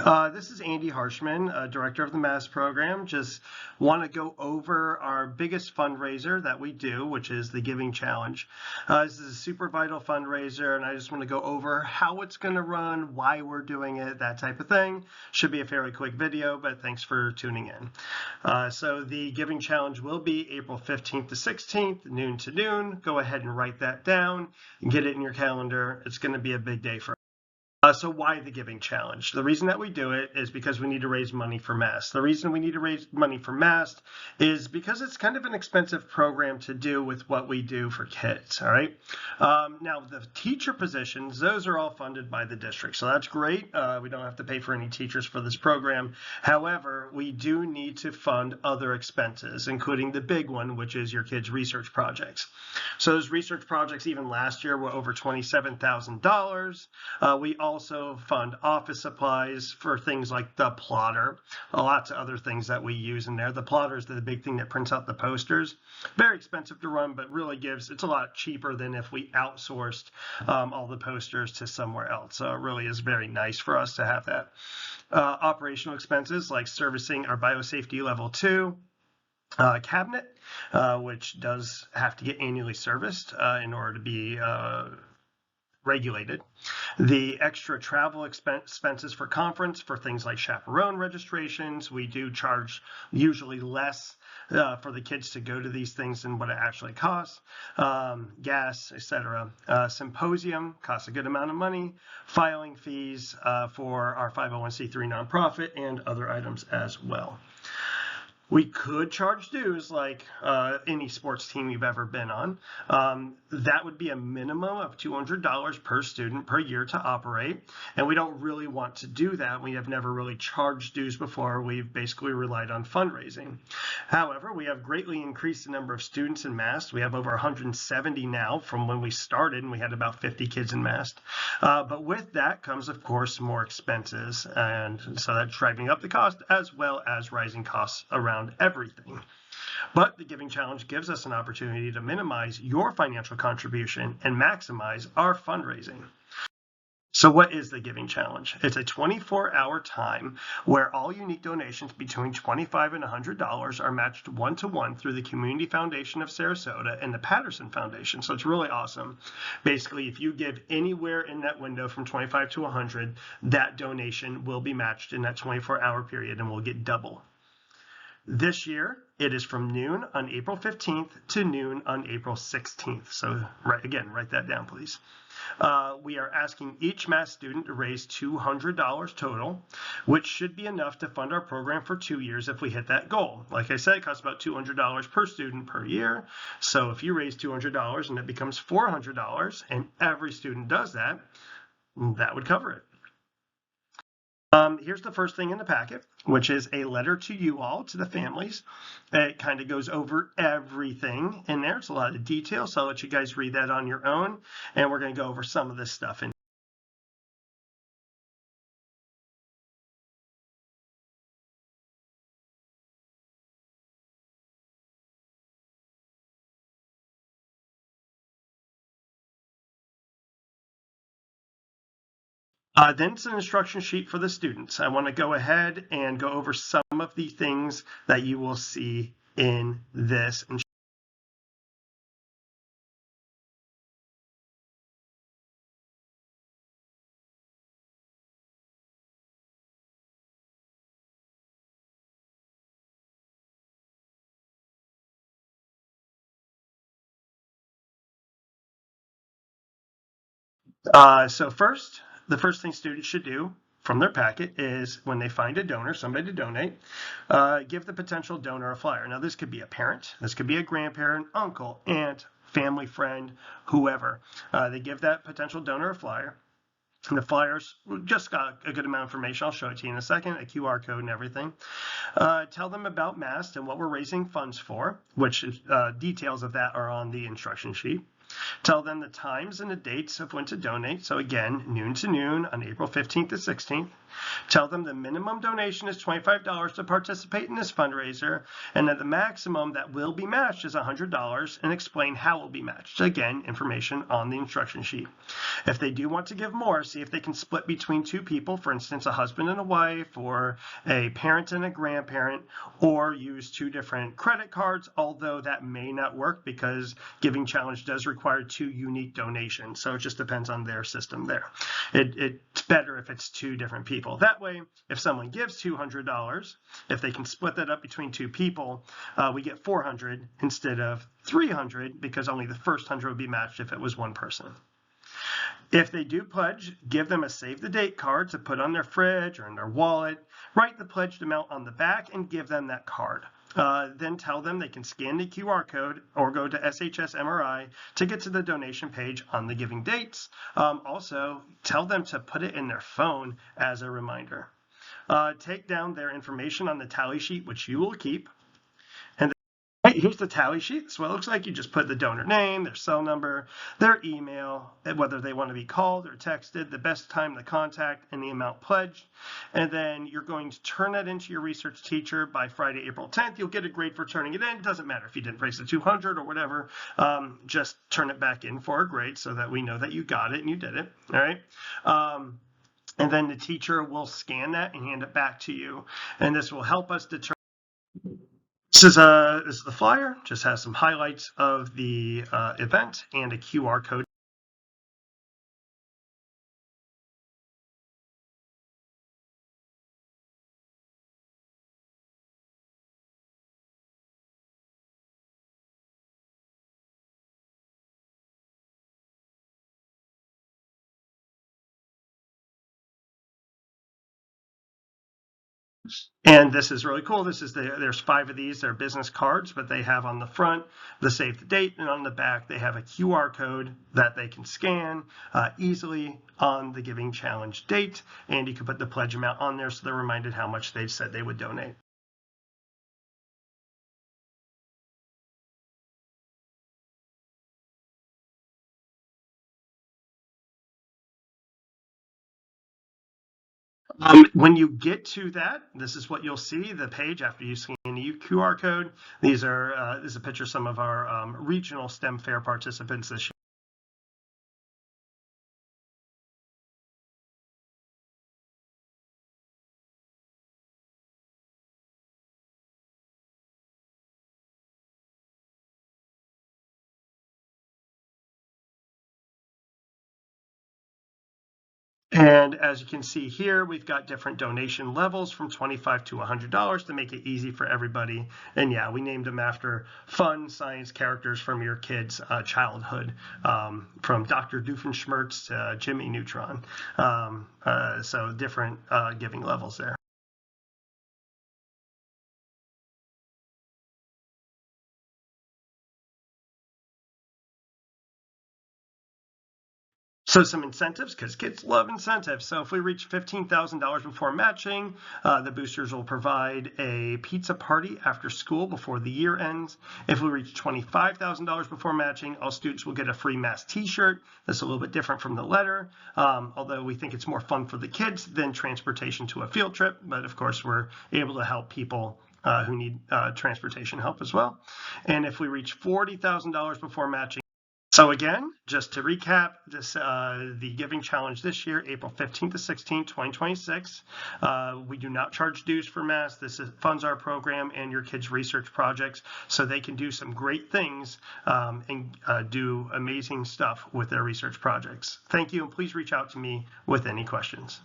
This is Andy Harshman, Director of the MaST program. Just want to go over our biggest fundraiser that we do, which is the Giving Challenge. This is a super vital fundraiser, and I just want to go over how it's going to run, why we're doing it, that type of thing. Should be a fairly quick video, but thanks for tuning in. So the Giving Challenge will be April 15th to 16th, noon to noon. Go ahead and write that down and get it in your calendar. It's going to be a big day for us. So why the Giving Challenge? The reason that we do it is because we need to raise money for MaST. The reason we need to raise money for MaST is because it's kind of an expensive program to do with what we do for kids, all right? Now, the teacher positions, those are all funded by the district, so that's great. We don't have to pay for any teachers for this program. However, we do need to fund other expenses, including the big one, which is your kids' research projects. So those research projects, even last year, were over $27,000. We also fund office supplies for things like the plotter, lots of other things that we use in there. The plotter is the big thing that prints out the posters. Very expensive to run, but really it's a lot cheaper than if we outsourced all the posters to somewhere else. So it really is very nice for us to have that. Operational expenses like servicing our biosafety level 2 cabinet, which does have to get annually serviced in order to be regulated. The extra travel expenses for conference for things like chaperone registrations. We do charge usually less for the kids to go to these things than what it actually costs. Gas, etc. Symposium costs a good amount of money. Filing fees for our 501c3 nonprofit and other items as well. We could charge dues like any sports team you've ever been on. That would be a minimum of $200 per student per year to operate. And we don't really want to do that. We have never really charged dues before. We've basically relied on fundraising. However, we have greatly increased the number of students in MaST. We have over 170 now from when we started, and we had about 50 kids in MaST. But with that comes, of course, more expenses. And so that's driving up the cost as well as rising costs around everything. But the Giving Challenge gives us an opportunity to minimize your financial contribution and maximize our fundraising. So what is the Giving Challenge? It's a 24-hour time where all unique donations between $25 and $100 are matched one-to-one through the Community Foundation of Sarasota and the Patterson Foundation. So it's really awesome. Basically, if you give anywhere in that window from 25 to 100, that donation will be matched in that 24-hour period and will get double. This year, it is from noon on April 15th to noon on April 16th. So write that down, please. We are asking each MaST student to raise $200 total, which should be enough to fund our program for 2 years if we hit that goal. Like I said, it costs about $200 per student per year. So if you raise $200 and it becomes $400 and every student does that, that would cover it. Here's the first thing in the packet, which is a letter to you all, to the families. It kind of goes over everything in there. It's a lot of detail, so I'll let you guys read that on your own, and we're going to go over some of this stuff in. Then it's an instruction sheet for the students. I want to go ahead and go over some of the things that you will see in this. So first, the first thing students should do from their packet is when they find a donor, somebody to donate, give the potential donor a flyer. Now, this could be a parent, this could be a grandparent, uncle, aunt, family friend, whoever. They give that potential donor a flyer. And the flyers just got a good amount of information. I'll show it to you in a second, a QR code and everything. Tell them about MaST and what we're raising funds for, which details of that are on the instruction sheet. Tell them the times and the dates of when to donate. So again, noon to noon on April 15th to 16th. Tell them the minimum donation is $25 to participate in this fundraiser, and that the maximum that will be matched is $100, and explain how it will be matched. Again, information on the instruction sheet. If they do want to give more, see if they can split between two people, for instance, a husband and a wife, or a parent and a grandparent, or use two different credit cards, although that may not work because Giving Challenge does require two unique donations. So it just depends on their system there. It's better if it's two different people. That way, if someone gives $200, if they can split that up between two people, we get $400 instead of $300 because only the first $100 would be matched if it was one person. If they do pledge, give them a save the date card to put on their fridge or in their wallet. Write the pledged amount on the back and give them that card. Then tell them they can scan the QR code or go to SHS MRI to get to the donation page on the giving dates. Also, tell them to put it in their phone as a reminder. Take down their information on the tally sheet, which you will keep. Right, here's the tally sheet. That's what it looks like. You just put the donor name, their cell number, their email, whether they want to be called or texted, the best time to contact, and the amount pledged. And then you're going to turn that into your research teacher by Friday, April 10th. You'll get a grade for turning it in. It doesn't matter if you didn't raise the 200 or whatever. Just turn it back in for a grade so that we know that you got it and you did it. All right. And then the teacher will scan that and hand it back to you. And this will help us determine. This is the flyer, just has some highlights of the event and a QR code. And this is really cool. This is there's 5 of these. They're business cards, but they have on the front the save the date, and on the back they have a QR code that they can scan easily on the Giving Challenge date, and you can put the pledge amount on there so they're reminded how much they said they would donate. When you get to that, this is what you'll see, the page after you scan the QR code. This is a picture of some of our regional STEM fair participants this year. And as you can see here, we've got different donation levels from $25 to $100 to make it easy for everybody. And yeah, we named them after fun science characters from your kids' childhood, from Dr. Doofenshmirtz to Jimmy Neutron. So different giving levels there. So some incentives, because kids love incentives. So if we reach $15,000 before matching, the boosters will provide a pizza party after school before the year ends. If we reach $25,000 before matching, all students will get a free MaST t-shirt. That's a little bit different from the letter, although we think it's more fun for the kids than transportation to a field trip. But of course, we're able to help people who need transportation help as well. And if we reach $40,000 before matching, so again, just to recap, the Giving Challenge this year, April 15th to 16th, 2026. We do not charge dues for MaST. This funds our program and your kids' research projects so they can do some great things and do amazing stuff with their research projects. Thank you, and please reach out to me with any questions.